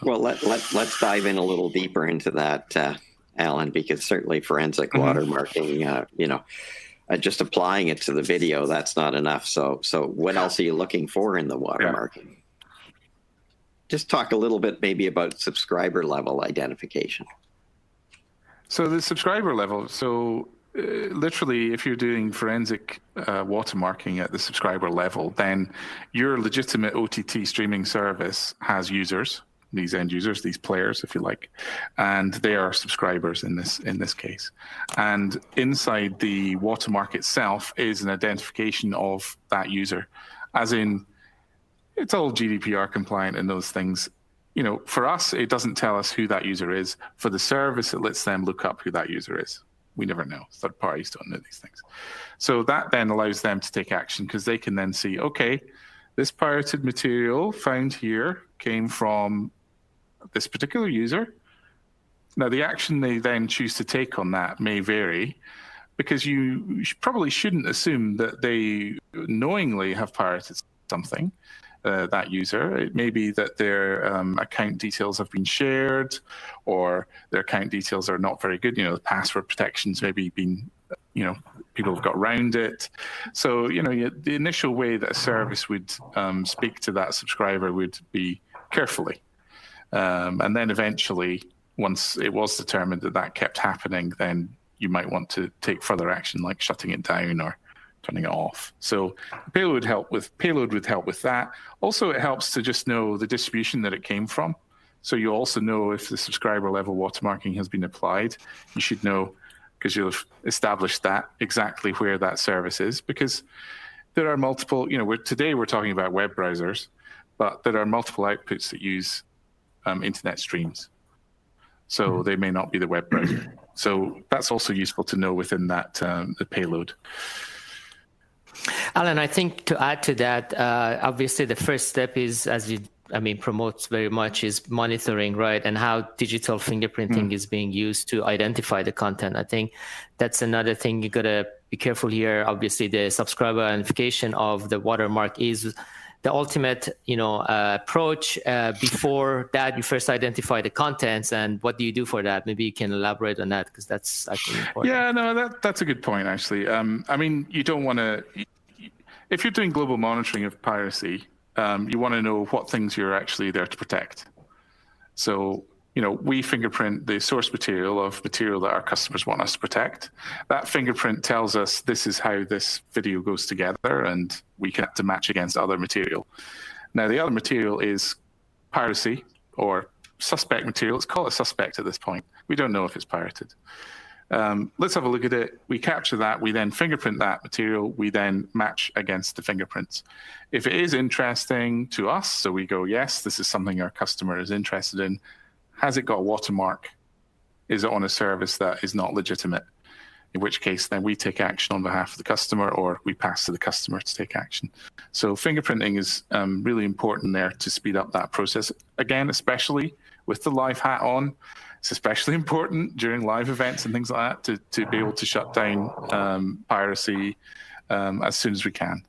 Well, let's dive in a little deeper into that, Alan, because certainly forensic watermarking, just applying it to the video, that's not enough. So what else are you looking for in the watermarking? Yeah. Just talk a little bit maybe about subscriber level identification. So the subscriber level, literally, if you're doing forensic watermarking at the subscriber level, then your legitimate OTT streaming service has users, these end users, these players, if you like, and they are subscribers in this case. And inside the watermark itself is an identification of that user, as in it's all GDPR compliant and those things. For us, it doesn't tell us who that user is. For the service, it lets them look up who that user is. We never know. Third parties don't know these things. So that then allows them to take action because they can then see, okay, this pirated material found here came from this particular user. Now, the action they then choose to take on that may vary because you probably shouldn't assume that they knowingly have pirated something. That user. It may be that their account details have been shared, or their account details are not very good. The password protections maybe been, people have got around it. So, the initial way that a service would speak to that subscriber would be carefully. And then eventually, once it was determined that kept happening, then you might want to take further action, like shutting it down or turning it off. So payload would help with that. Also, it helps to just know the distribution that it came from. So you also know if the subscriber level watermarking has been applied. You should know, because you'll have established that exactly where that service is, because there are multiple, today we're talking about web browsers, but there are multiple outputs that use internet streams. So they may not be the web browser. So that's also useful to know within that the payload. Alan, I think to add to that, obviously the first step is, as you, promotes very much, is monitoring, right? And how digital fingerprinting is being used to identify the content. I think that's another thing you gotta be careful here. Obviously, the subscriber identification of the watermark is the ultimate, approach. Before that, you first identify the contents, and what do you do for that? Maybe you can elaborate on that, because that's actually important. Yeah, no, that's a good point, actually. You don't want to, if you're doing global monitoring of piracy, you want to know what things you're actually there to protect. So, we fingerprint the source material that our customers want us to protect. That fingerprint tells us this is how this video goes together, and we can have to match against other material. Now, the other material is piracy or suspect material. Let's call it suspect at this point. We don't know if it's pirated. Let's have a look at it. We capture that. We then fingerprint that material. We then match against the fingerprints. If it is interesting to us, so we go, yes, this is something our customer is interested in. Has it got a watermark? Is it on a service that is not legitimate? In which case, then we take action on behalf of the customer, or we pass to the customer to take action. So fingerprinting is really important there to speed up that process. Again, especially with the live hat on, it's especially important during live events and things like that to be able to shut down piracy as soon as we can.